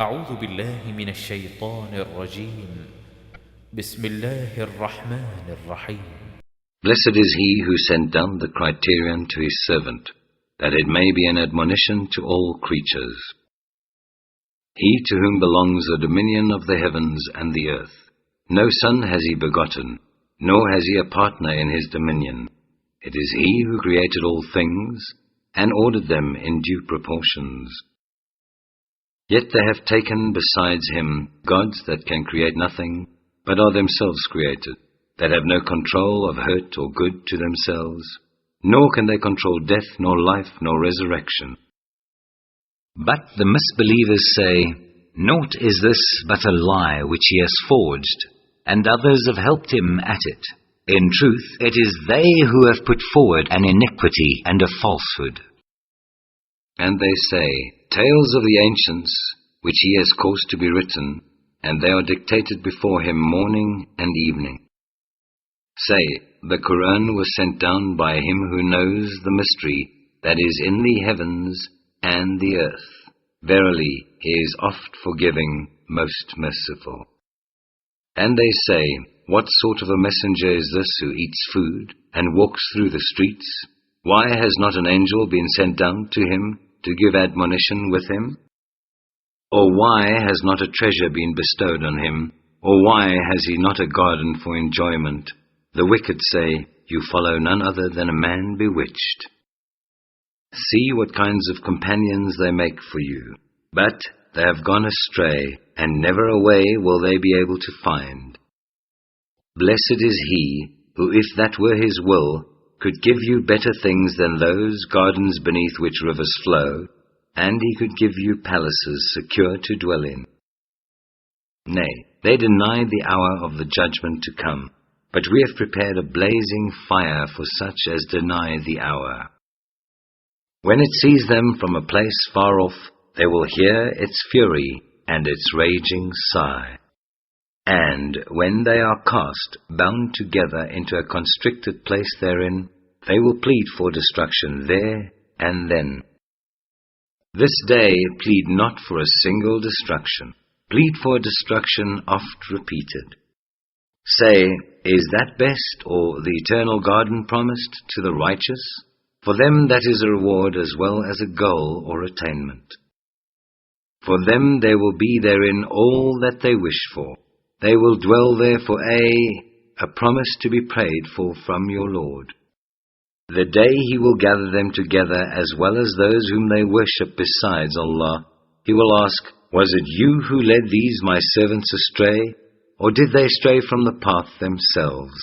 أعوذ بالله من الشيطان الرجيم بسم الله الرحمن الرحيم. Blessed is he who sent down the criterion to his servant, that it may be an admonition to all creatures. He to whom belongs the dominion of the heavens and the earth. No son has he begotten, nor has he a partner in his dominion. It is he who created all things, and ordered them in due proportions. Yet they have taken besides him gods that can create nothing, but are themselves created, that have no control of hurt or good to themselves, nor can they control death, nor life, nor resurrection. But the misbelievers say, "Naught is this but a lie which he has forged, and others have helped him at it. In truth, it is they who have put forward an iniquity and a falsehood." And they say, "Tales of the ancients, which he has caused to be written, and they are dictated before him morning and evening." Say, the Quran was sent down by him who knows the mystery that is in the heavens and the earth. Verily, he is oft forgiving, most merciful. And they say, "What sort of a messenger is this who eats food and walks through the streets? Why has not an angel been sent down to him to give admonition with him? Or why has not a treasure been bestowed on him? Or why has he not a garden for enjoyment?" The wicked say, "You follow none other than a man bewitched." See what kinds of companions they make for you. But they have gone astray, and never a way will they be able to find. Blessed is he who, if that were his will, could give you better things than those gardens beneath which rivers flow, and he could give you palaces secure to dwell in. Nay, they deny the hour of the judgment to come, but we have prepared a blazing fire for such as deny the hour. When it sees them from a place far off, they will hear its fury and its raging sigh. And when they are cast, bound together into a constricted place therein, they will plead for destruction there and then. This day plead not for a single destruction. Plead for a destruction oft repeated. Say, is that best, or the eternal garden promised to the righteous? For them that is a reward as well as a goal or attainment. For them there will be therein all that they wish for. They will dwell there for a promise to be prayed for from your Lord. The day He will gather them together as well as those whom they worship besides Allah, He will ask, "Was it you who led these my servants astray, or did they stray from the path themselves?"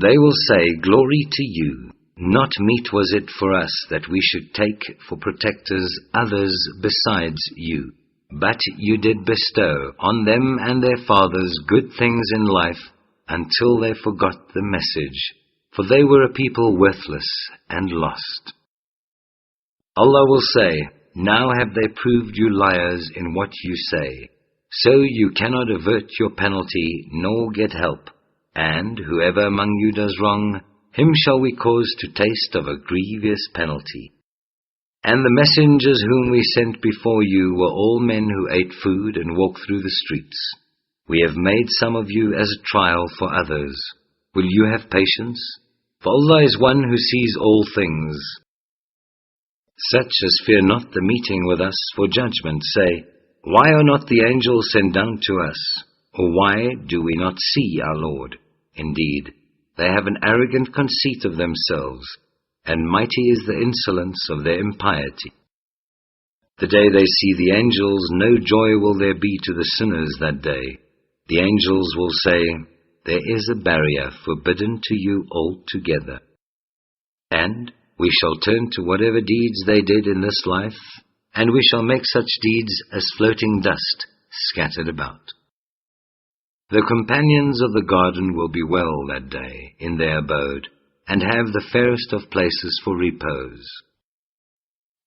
They will say, "Glory to you. Not meet was it for us that we should take for protectors others besides you. But you did bestow on them and their fathers good things in life until they forgot the message, for they were a people worthless and lost." Allah will say, "Now have they proved you liars in what you say. So you cannot avert your penalty nor get help. And whoever among you does wrong, him shall we cause to taste of a grievous penalty. And the messengers whom we sent before you were all men who ate food and walked through the streets. We have made some of you as a trial for others. Will you have patience? For Allah is one who sees all things." Such as fear not the meeting with us for judgment say, "Why are not the angels sent down to us? Or why do we not see our Lord?" Indeed, they have an arrogant conceit of themselves, and mighty is the insolence of their impiety. The day they see the angels, no joy will there be to the sinners that day. The angels will say, "There is a barrier forbidden to you altogether." And we shall turn to whatever deeds they did in this life, and we shall make such deeds as floating dust scattered about. The companions of the garden will be well that day in their abode, and have the fairest of places for repose.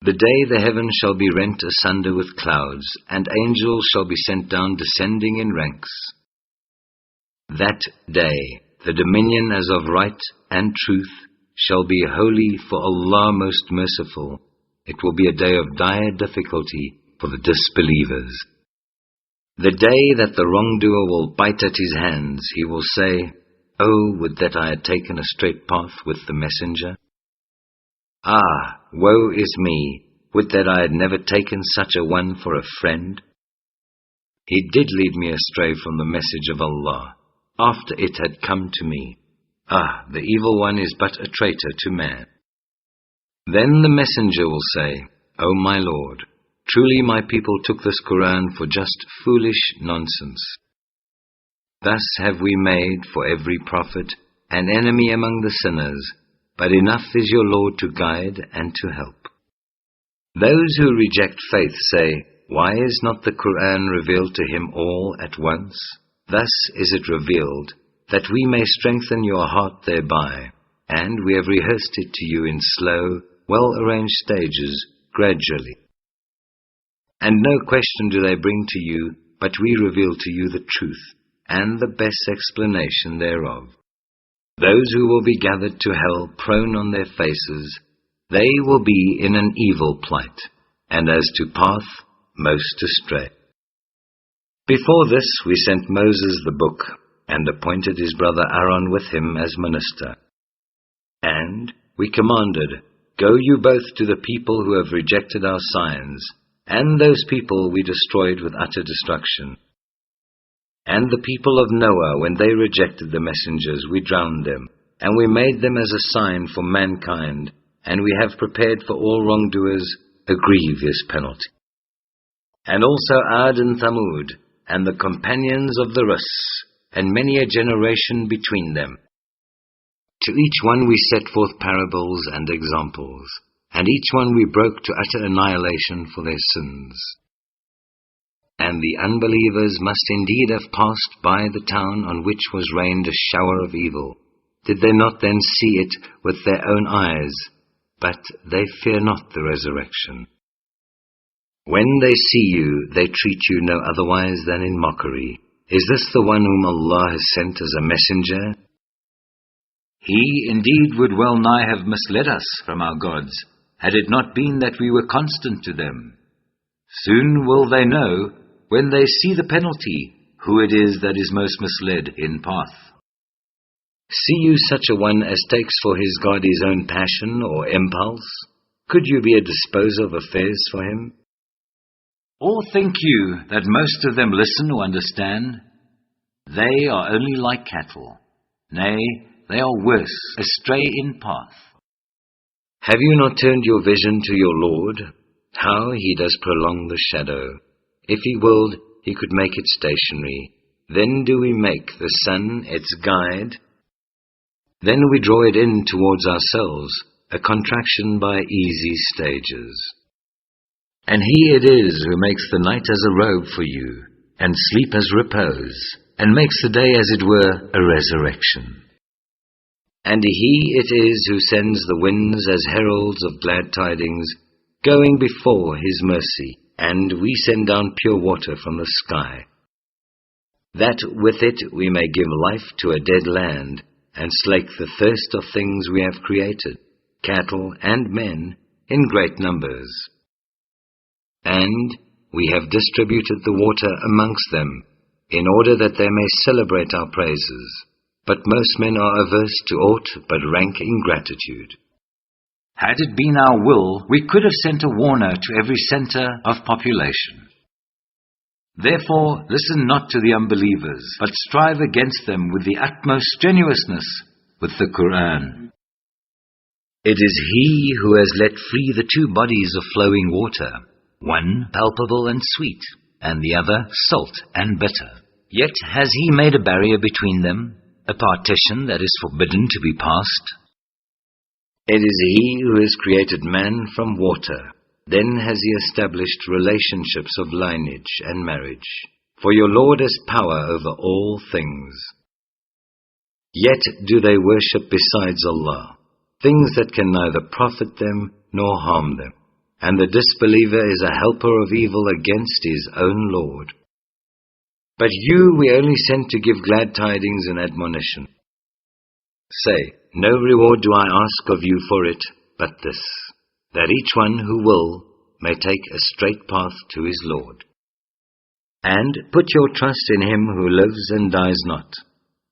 The day the heaven shall be rent asunder with clouds, and angels shall be sent down descending in ranks. That day, the dominion as of right and truth shall be holy for Allah most merciful. It will be a day of dire difficulty, for the disbelievers. The day that the wrongdoer will bite at his hands, he will say, "Oh, would that I had taken a straight path with the messenger. Ah, woe is me, would that I had never taken such a one for a friend. He did lead me astray from the message of Allah, after it had come to me. Ah, the evil one is but a traitor to man." Then the messenger will say, "O my Lord, truly my people took this Quran for just foolish nonsense. Thus have we made for every prophet an enemy among the sinners, but enough is your Lord to guide and to help." Those who reject faith say, "Why is not the Quran revealed to him all at once? Thus is it revealed, that we may strengthen your heart thereby, and we have rehearsed it to you in slow, well-arranged stages, gradually. And no question do they bring to you, but we reveal to you the truth, and the best explanation thereof. Those who will be gathered to hell prone on their faces, they will be in an evil plight, and as to path, most astray. Before this we sent Moses the book, and appointed his brother Aaron with him as minister. And we commanded, "Go you both to the people who have rejected our signs, and those people we destroyed with utter destruction. And the people of Noah, when they rejected the messengers, we drowned them, and we made them as a sign for mankind, and we have prepared for all wrongdoers a grievous penalty. And also Ad and Thamud, and the companions of the Rus, and many a generation between them. To each one we set forth parables and examples, and each one we broke to utter annihilation for their sins. And the unbelievers must indeed have passed by the town on which was rained a shower of evil. Did they not then see it with their own eyes? But they fear not the resurrection. When they see you, they treat you no otherwise than in mockery. Is this the one whom Allah has sent as a messenger? He indeed would well nigh have misled us from our gods, had it not been that we were constant to them. Soon will they know, when they see the penalty, who it is that is most misled in path. See you such a one as takes for his God his own passion or impulse? Could you be a disposer of affairs for him? Or think you that most of them listen or understand? They are only like cattle. Nay, they are worse, astray in path. Have you not turned your vision to your Lord? How he does prolong the shadow. If he willed, he could make it stationary. Then do we make the sun its guide. Then we draw it in towards ourselves, a contraction by easy stages. And he it is who makes the night as a robe for you, and sleep as repose, and makes the day as it were a resurrection. And he it is who sends the winds as heralds of glad tidings, going before his mercy, and we send down pure water from the sky, that with it we may give life to a dead land, and slake the thirst of things we have created, cattle and men, in great numbers. And we have distributed the water amongst them, in order that they may celebrate our praises. But most men are averse to aught but rank ingratitude. Had it been our will, we could have sent a warner to every center of population. Therefore, listen not to the unbelievers, but strive against them with the utmost strenuousness with the Quran. It is he who has let free the two bodies of flowing water, one palpable and sweet, and the other salt and bitter. Yet has he made a barrier between them, a partition that is forbidden to be passed. It is he who has created man from water. Then has he established relationships of lineage and marriage. For your Lord has power over all things. Yet do they worship besides Allah, things that can neither profit them nor harm them. And the disbeliever is a helper of evil against his own Lord. But you we only sent to give glad tidings and admonition. Say, no reward do I ask of you for it, but this, that each one who will may take a straight path to his Lord. And put your trust in him who lives and dies not,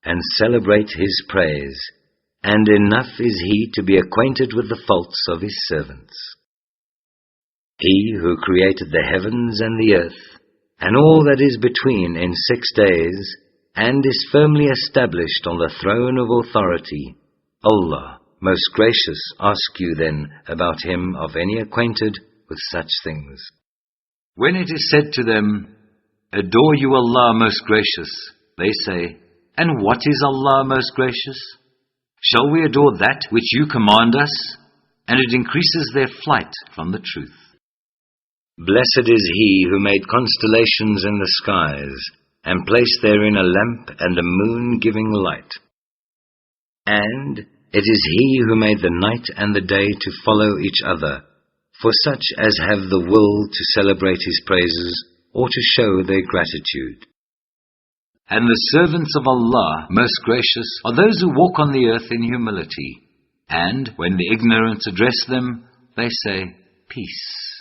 and celebrate his praise, and enough is he to be acquainted with the faults of his servants. He who created the heavens and the earth, and all that is between in 6 days, and is firmly established on the throne of authority, Allah, most gracious, ask you then about him of any acquainted with such things. When it is said to them, Adore you Allah most gracious, they say, And what is Allah most gracious? Shall we adore that which you command us? And it increases their flight from the truth. Blessed is he who made constellations in the skies, and placed therein a lamp and a moon giving light. And it is he who made the night and the day to follow each other, for such as have the will to celebrate his praises, or to show their gratitude. And the servants of Allah, most gracious, are those who walk on the earth in humility, and when the ignorant address them, they say, Peace.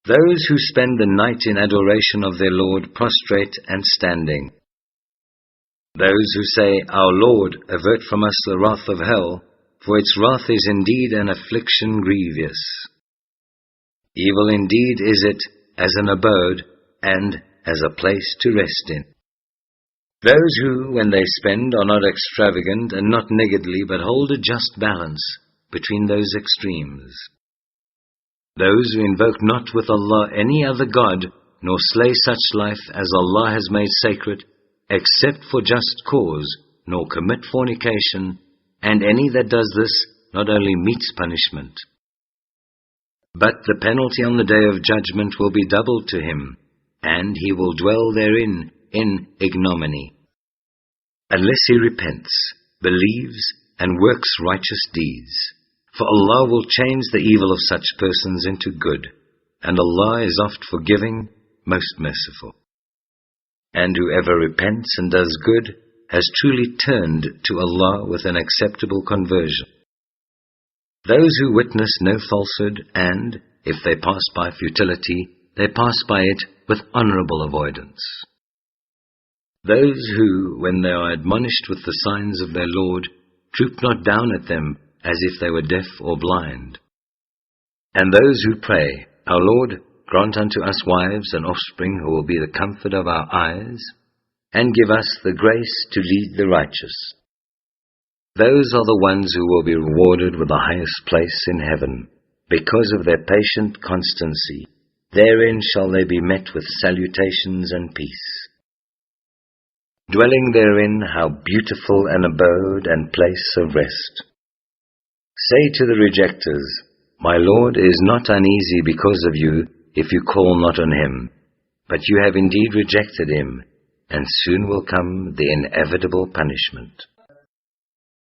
Those who spend the night in adoration of their Lord prostrate and standing. Those who say, Our Lord, avert from us the wrath of hell, for its wrath is indeed an affliction grievous. Evil indeed is it as an abode, and as a place to rest in. Those who, when they spend, are not extravagant and not niggardly, but hold a just balance between those extremes. Those who invoke not with Allah any other God, nor slay such life as Allah has made sacred, except for just cause, nor commit fornication, and any that does this not only meets punishment, but the penalty on the day of judgment will be doubled to him, and he will dwell therein in ignominy. Unless he repents, believes, and works righteous deeds. For Allah will change the evil of such persons into good, and Allah is oft forgiving, most merciful. And whoever repents and does good has truly turned to Allah with an acceptable conversion. Those who witness no falsehood, and, if they pass by futility, they pass by it with honorable avoidance. Those who, when they are admonished with the signs of their Lord, droop not down at them as if they were deaf or blind. And those who pray, Our Lord, grant unto us wives and offspring who will be the comfort of our eyes, and give us the grace to lead the righteous. Those are the ones who will be rewarded with the highest place in heaven, because of their patient constancy. Therein shall they be met with salutations and peace. Dwelling therein, how beautiful an abode and place of rest. Say to the rejectors, My Lord is not uneasy because of you, if you call not on him, but you have indeed rejected him, and soon will come the inevitable punishment.